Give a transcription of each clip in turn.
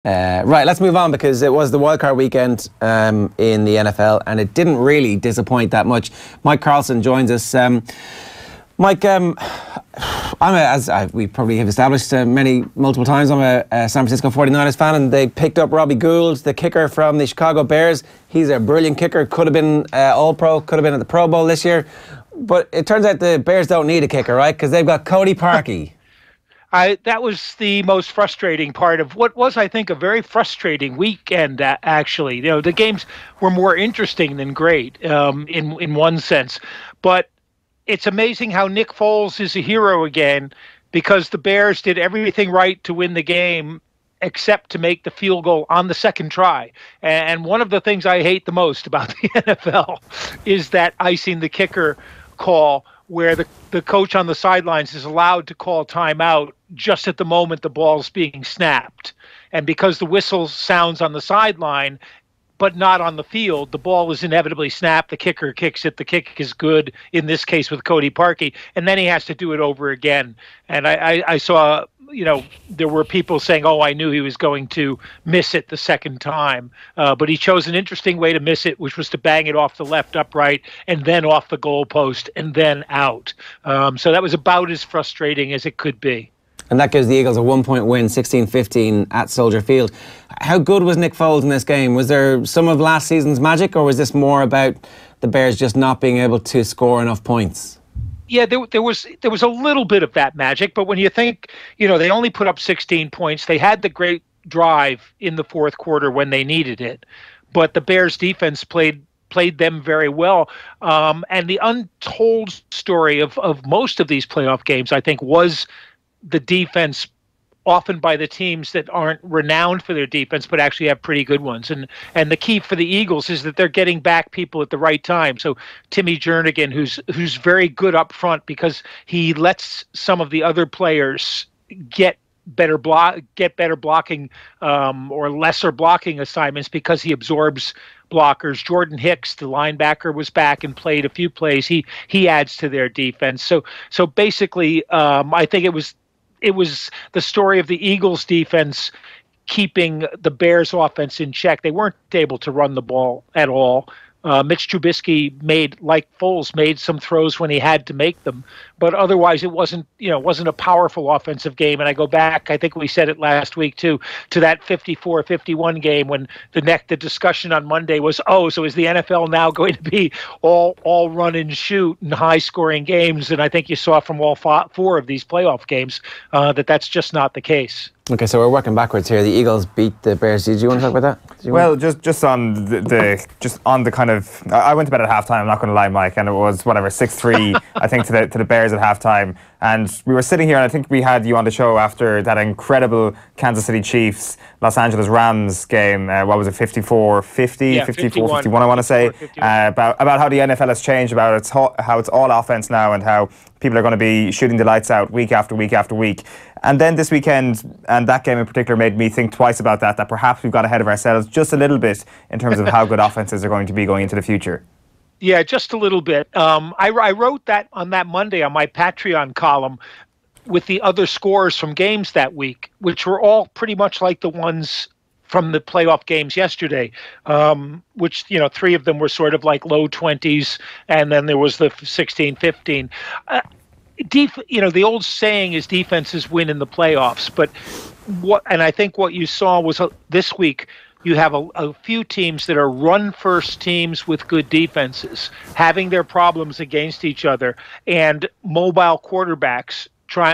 Right, let's move on because it was the wildcard weekend in the NFL and it didn't really disappoint that much. Mike Carlson joins us. Mike, we probably have established multiple times, I'm a San Francisco 49ers fan, and they picked up Robbie Gould, the kicker from the Chicago Bears. He's a brilliant kicker, could have been All-Pro, could have been at the Pro Bowl this year. But it turns out the Bears don't need a kicker, right? Because they've got Cody Parkey. That was the most frustrating part of what was, I think, a very frustrating weekend, actually. You know, the games were more interesting than great in one sense. But it's amazing how Nick Foles is a hero again, because the Bears did everything right to win the game except to make the field goal on the second try. And one of the things I hate the most about the NFL is that icing the kicker call, where the coach on the sidelines is allowed to call timeout just at the moment the ball's being snapped. And because the whistle sounds on the sideline but not on the field, the ball is inevitably snapped. The kicker kicks it. The kick is good, in this case with Cody Parkey, and then he has to do it over again. And I saw, you know, there were people saying, oh, I knew he was going to miss it the second time. But he chose an interesting way to miss it, which was to bang it off the left upright and then off the goalpost and then out. So that was about as frustrating as it could be. And that gives the Eagles a 1-point win, 16-15 at Soldier Field. How good was Nick Foles in this game? Was there some of last season's magic, or was this more about the Bears just not being able to score enough points? Yeah, there was a little bit of that magic, but when you think, you know, they only put up 16 points. They had the great drive in the fourth quarter when they needed it, but the Bears defense played them very well. And the untold story of most of these playoff games, I think, was the defense, often by the teams that aren't renowned for their defense but actually have pretty good ones. And the key for the Eagles is that they're getting back people at the right time. So Timmy Jernigan, who's very good up front because he lets some of the other players get better blocking or lesser blocking assignments because he absorbs blockers. Jordan Hicks, the linebacker, was back and played a few plays. He adds to their defense. So basically, I think it was the story of the Eagles defense keeping the Bears offense in check. They weren't able to run the ball at all. Mitch Trubisky like Foles, made some throws when he had to make them, but otherwise it wasn't a powerful offensive game. And I go back, I think we said it last week too, to that 54-51 game when the discussion on Monday was, so is the NFL now going to be all run and shoot and high scoring games? And I think you saw from all four of these playoff games that's just not the case. Okay, so we're working backwards here. The Eagles beat the Bears. Did you want to talk about that? Well, just on the kind of, I went to bed at halftime. I'm not going to lie, Mike, and it was 6-3, I think, to the Bears at halftime. And we were sitting here, and I think we had you on the show after that incredible Kansas City Chiefs Los Angeles Rams game. What was it, 54-50, yeah, 54-51, I want to say, about how the NFL has changed, about how it's all offense now, and how people are going to be shooting the lights out week after week after week. And then this weekend, and that game in particular, made me think twice about that perhaps we've got ahead of ourselves just a little bit in terms of how good offenses are going to be going into the future. Yeah, just a little bit. I wrote that on that Monday on my Patreon column with the other scores from games that week, which were all pretty much like the ones from the playoff games yesterday, which, three of them were sort of like low 20s, and then there was the 16-15. The old saying is defenses win in the playoffs, but I think what you saw was this week, you have a few teams that are run-first teams with good defenses, having their problems against each other, and mobile quarterbacks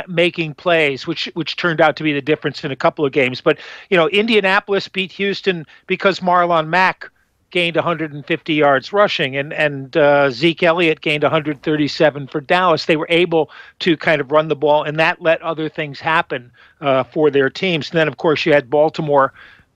making plays, which turned out to be the difference in a couple of games. But, Indianapolis beat Houston because Marlon Mack gained 150 yards rushing, and Zeke Elliott gained 137 for Dallas. They were able to kind of run the ball, and that let other things happen for their teams. And then, of course, you had Baltimore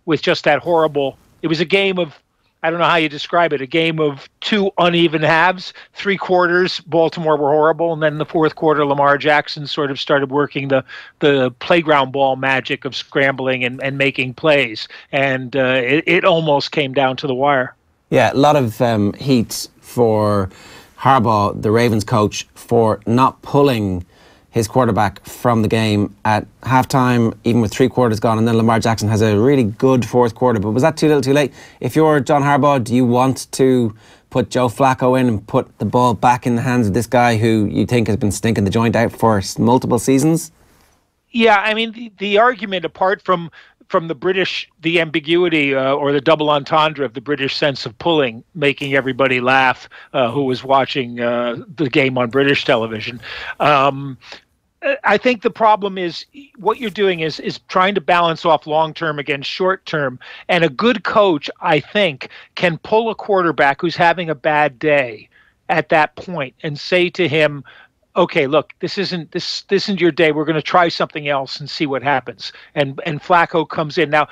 with just that horrible. It was a game of, I don't know how you describe it, a game of two uneven halves. 3 quarters, Baltimore were horrible, and then in the fourth quarter, Lamar Jackson sort of started working the playground ball magic of scrambling and making plays, and it almost came down to the wire. Yeah, a lot of heat for Harbaugh, the Ravens coach, for not pulling his quarterback from the game at halftime, even with 3 quarters gone, and then Lamar Jackson has a really good fourth quarter. But was that too little too late? If you're John Harbaugh, do you want to put Joe Flacco in and put the ball back in the hands of this guy who you think has been stinking the joint out for multiple seasons? Yeah, I mean, the argument, apart from the British, the ambiguity or the double entendre of the British sense of pulling, making everybody laugh who was watching the game on British television. I think the problem is what you're doing is trying to balance off long-term against short-term. And a good coach, I think, can pull a quarterback who's having a bad day at that point and say to him, okay, look, this isn't your day. We're going to try something else and see what happens. And Flacco comes in. Now,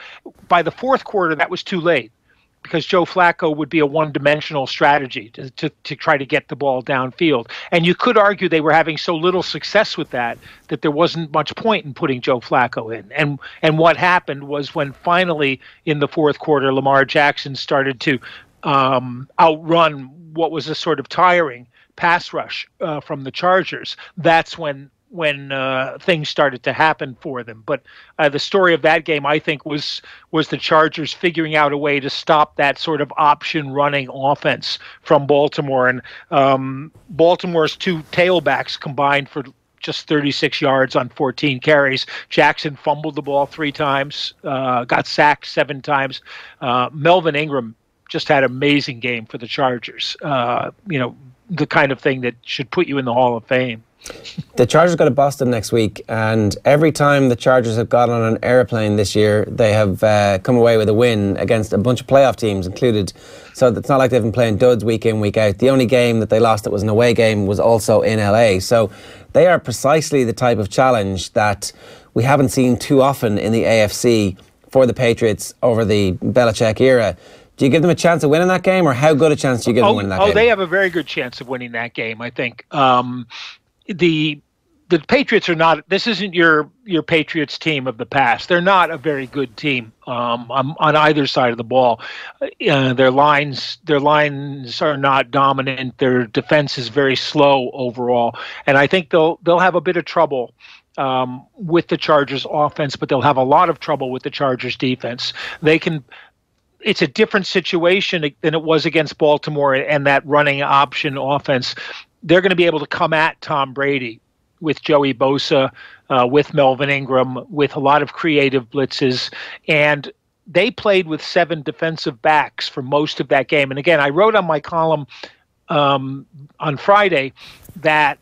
by the fourth quarter, that was too late, because Joe Flacco would be a one-dimensional strategy to try to get the ball downfield. And you could argue they were having so little success with that there wasn't much point in putting Joe Flacco in. And what happened was, when finally in the fourth quarter Lamar Jackson started to outrun what was a sort of tiring pass rush from the Chargers, that's when things started to happen for them. But the story of that game, I think, was the Chargers figuring out a way to stop that sort of option running offense from Baltimore. And Baltimore's 2 tailbacks combined for just 36 yards on 14 carries. Jackson fumbled the ball 3 times, got sacked 7 times. Melvin Ingram just had an amazing game for the Chargers. The kind of thing that should put you in the Hall of Fame. The Chargers go to Boston next week, and every time the Chargers have got on an airplane this year, they have come away with a win against a bunch of playoff teams included. So it's not like they've been playing duds week in, week out. The only game that they lost that was an away game was also in LA. So they are precisely the type of challenge that we haven't seen too often in the AFC for the Patriots over the Belichick era. Do you give them a chance of winning that game, or how good a chance do you give them winning that game? Oh, they have a very good chance of winning that game, I think. The Patriots are not. This isn't your Patriots team of the past. They're not a very good team on either side of the ball. Their lines are not dominant. Their defense is very slow overall, and I think they'll have a bit of trouble with the Chargers offense, but they'll have a lot of trouble with the Chargers defense. It's a different situation than it was against Baltimore and that running option offense. They're going to be able to come at Tom Brady with Joey Bosa, with Melvin Ingram, with a lot of creative blitzes. And they played with 7 defensive backs for most of that game. And again, I wrote on my column on Friday that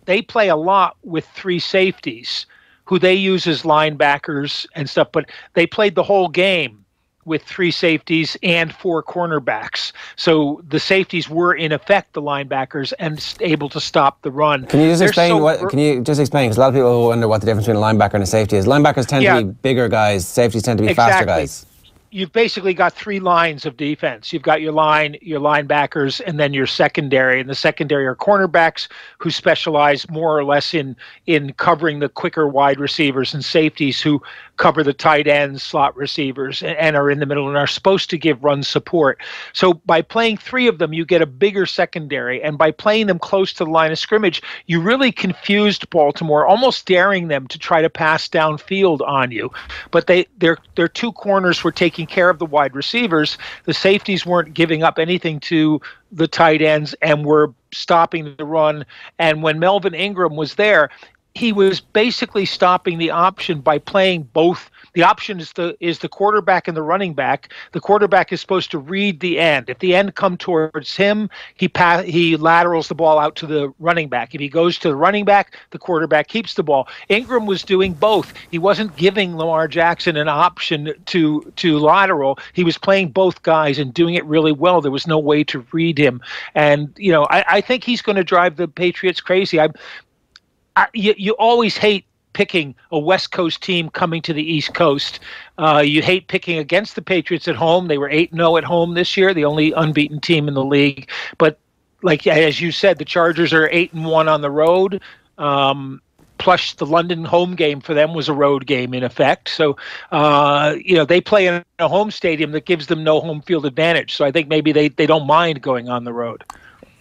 they play a lot with 3 safeties who they use as linebackers and stuff, but they played the whole game with 3 safeties and 4 cornerbacks. So the safeties were in effect the linebackers and able to stop the run. Can you just explain? Because a lot of people wonder what the difference between a linebacker and a safety is. Linebackers tend to be bigger guys. Safeties tend to be faster guys. You've basically got 3 lines of defense. You've got your linebackers, and then your secondary. And the secondary are cornerbacks who specialize more or less in covering the quicker wide receivers, and safeties who cover the tight ends, slot receivers, and are in the middle and are supposed to give run support. So by playing 3 of them, you get a bigger secondary. And by playing them close to the line of scrimmage, you really confused Baltimore, almost daring them to try to pass downfield on you. But their 2 corners were taking care of the wide receivers. The safeties weren't giving up anything to the tight ends and were stopping the run. And when Melvin Ingram was there, he was basically stopping the option by playing both. The option is the quarterback and the running back. The quarterback is supposed to read the end. If the end come towards him, he laterals the ball out to the running back. If he goes to the running back, the quarterback keeps the ball. Ingram was doing both. He wasn't giving Lamar Jackson an option to lateral. He was playing both guys and doing it really well. There was no way to read him. And I think he's going to drive the Patriots crazy. You always hate picking a West Coast team coming to the East Coast. You hate picking against the Patriots at home. They were 8-0 at home this year, the only unbeaten team in the league. But like as you said, the Chargers are 8-1 on the road. Plus the London home game for them was a road game in effect. So, they play in a home stadium that gives them no home field advantage. So I think maybe they don't mind going on the road.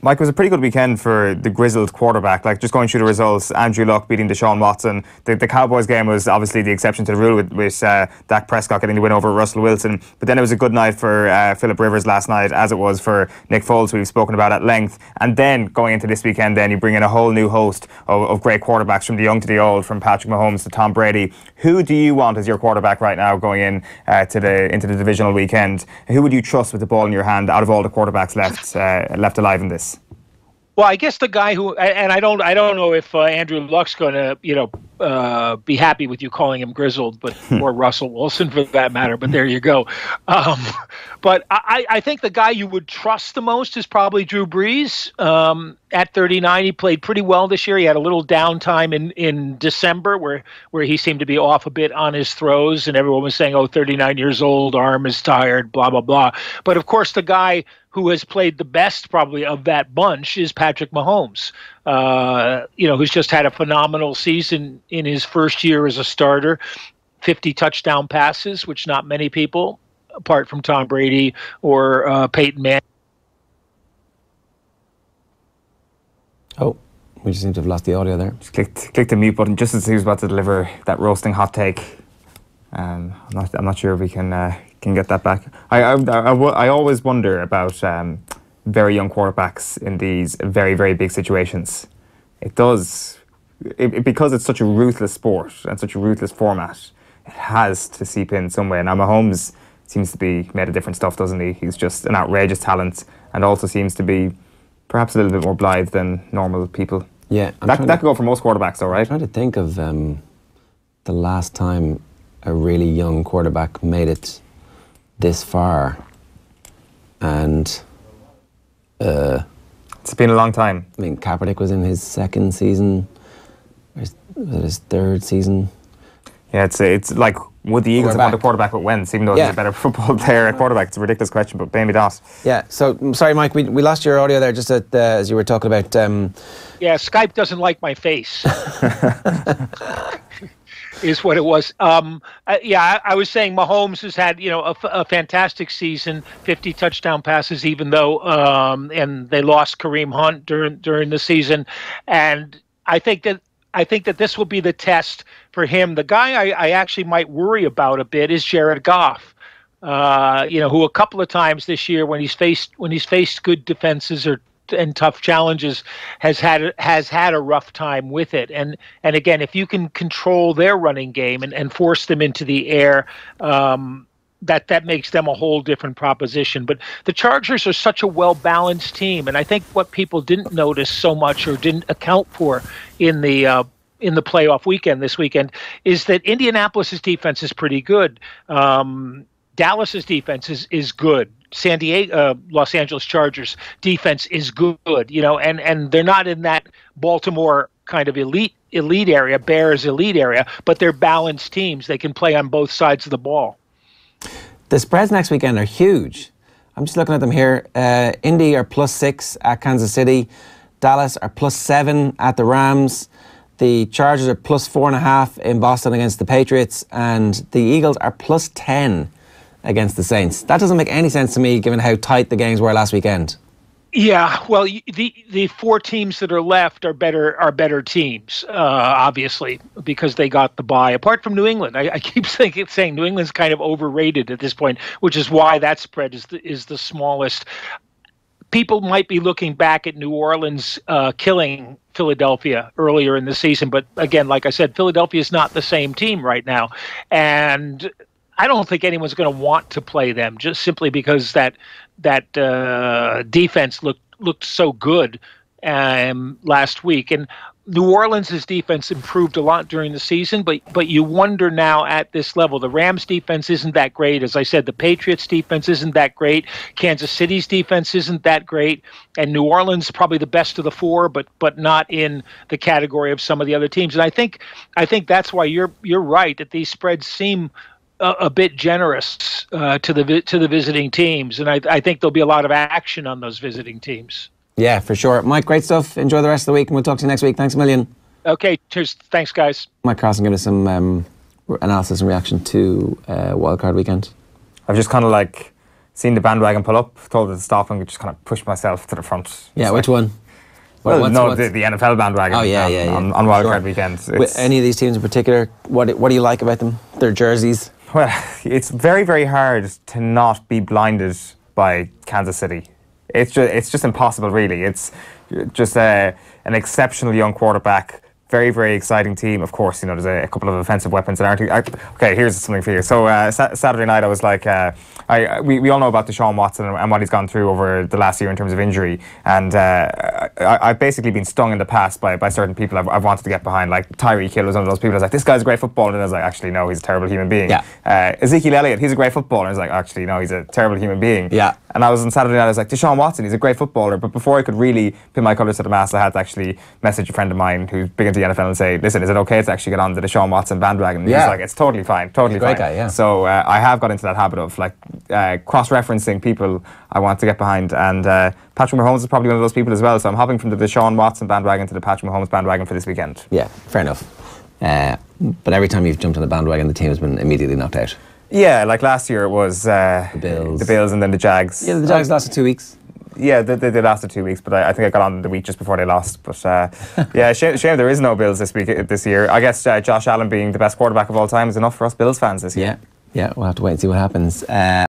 Mike, it was a pretty good weekend for the grizzled quarterback. Like, just going through the results, Andrew Luck beating Deshaun Watson. The Cowboys game was obviously the exception to the rule with Dak Prescott getting the win over Russell Wilson. But then it was a good night for Philip Rivers last night, as it was for Nick Foles, who we've spoken about at length. And then going into this weekend, then you bring in a whole new host of great quarterbacks, from the young to the old, from Patrick Mahomes to Tom Brady. Who do you want as your quarterback right now going in into the divisional weekend? Who would you trust with the ball in your hand out of all the quarterbacks left alive in this? Well, I guess the guy who, and I don't know if Andrew Luck's going to, be happy with you calling him grizzled, but or Russell Wilson for that matter. But there you go. But I think the guy you would trust the most is probably Drew Brees. At 39, he played pretty well this year. He had a little downtime in December where he seemed to be off a bit on his throws, and everyone was saying, "Oh, 39 years old, arm is tired, blah blah blah." But of course, the guy who has played the best probably of that bunch is Patrick Mahomes, who's just had a phenomenal season in his first year as a starter. 50 touchdown passes, which not many people, apart from Tom Brady or Peyton Manning. Oh, we just seem to have lost the audio there. Just clicked the mute button just as he was about to deliver that roasting hot take. I'm not sure if we can get that back. I always wonder about very young quarterbacks in these very, very big situations. Because it's such a ruthless sport and such a ruthless format, it has to seep in some way. Now Mahomes seems to be made of different stuff, doesn't he? He's just an outrageous talent, and also seems to be perhaps a little bit more blithe than normal people. Yeah, that could go for most quarterbacks, though, right? I'm trying to think of the last time a really young quarterback made it this far, and it's been a long time. I mean, Kaepernick was in his second season. Was it his third season? Yeah, it's like, would the Eagles have won the quarterback with Wentz, even though he's a better football player at quarterback? It's a ridiculous question, but maybe not. Yeah, so, sorry, Mike, we lost your audio there just as you were talking about... Yeah, Skype doesn't like my face. Is what it was. I was saying Mahomes has had, a fantastic season, 50 touchdown passes, even though, and they lost Kareem Hunt during the season. And I think that this will be the test for him. The guy I actually might worry about a bit is Jared Goff. Who a couple of times this year, when he's faced good defenses and tough challenges, has had a rough time with it. And again, if you can control their running game and force them into the air, that makes them a whole different proposition. But the Chargers are such a well-balanced team, and I think what people didn't notice so much or didn't account for in the playoff weekend this weekend is that Indianapolis's defense is pretty good. Dallas's defense is good. Los Angeles Chargers defense is good, and they're not in that Baltimore kind of elite area, Bears elite area, but they're balanced teams. They can play on both sides of the ball. The spreads next weekend are huge. I'm just looking at them here. Indy are +6 at Kansas City. Dallas are +7 at the Rams. The Chargers are +4.5 in Boston against the Patriots. And the Eagles are +10 against the Saints. That doesn't make any sense to me, given how tight the games were last weekend. Yeah, well, the four teams that are left are better teams, obviously, because they got the bye. Apart from New England, I keep saying New England's kind of overrated at this point, which is why that spread is the smallest. People might be looking back at New Orleans killing Philadelphia earlier in the season, but again, like I said, Philadelphia is not the same team right now, and I don't think anyone's going to want to play them just simply because that defense looked so good last week. And New Orleans' defense improved a lot during the season, but you wonder now at this level. The Rams' defense isn't that great. As I said, the Patriots' defense isn't that great. Kansas City's defense isn't that great. And New Orleans probably the best of the four, but not in the category of some of the other teams. And I think that's why you're right that these spreads seem a bit generous to the visiting teams, and I think there'll be a lot of action on those visiting teams. Yeah, for sure. Mike, great stuff. Enjoy the rest of the week, and we'll talk to you next week. Thanks a million. Okay, cheers. Thanks, guys. Mike Carlson gave us some analysis and reaction to Wildcard weekend. I've just kind of seen the bandwagon pull up, told it to stop, and just kind of pushed myself to the front. Yeah, which one? Well, the NFL bandwagon. Oh, yeah. On Wildcard weekend. With any of these teams in particular, what do you like about them? Their jerseys? Well, it's very, very hard to not be blinded by Kansas City. It's just impossible, really. It's just an exceptional young quarterback. Very, very exciting team. Of course, there's a couple of offensive weapons that aren't. Okay, here's something for you. So Saturday night, I was like, we all know about Deshaun Watson and what he's gone through over the last year in terms of injury. And I've basically been stung in the past by certain people I've wanted to get behind. Like Tyreek Hill was one of those people. I was like, this guy's a great footballer. And I was like, actually, no, he's a terrible human being. Yeah. Ezekiel Elliott, he's a great footballer. And I was like, actually, no, he's a terrible human being. Yeah. And I was on Saturday night, I was like, Deshaun Watson, he's a great footballer. But before I could really pin my colours to the mast, I had to actually message a friend of mine who's big into the NFL and say, listen, is it okay to actually get on the Deshaun Watson bandwagon? And he's like, it's totally fine, totally fine. Great guy, yeah. So I have got into that habit of cross-referencing people I want to get behind. And Patrick Mahomes is probably one of those people as well. So I'm hopping from the Deshaun Watson bandwagon to the Patrick Mahomes bandwagon for this weekend. Yeah, fair enough. But every time you've jumped on the bandwagon, the team has been immediately knocked out. Yeah, like last year it was the Bills and then the Jags. Yeah, the Jags lasted 2 weeks. Yeah, they lasted 2 weeks, but I think I got on the week just before they lost. But yeah, shame there is no Bills this year. I guess Josh Allen being the best quarterback of all time is enough for us Bills fans this year. Yeah, we'll have to wait and see what happens.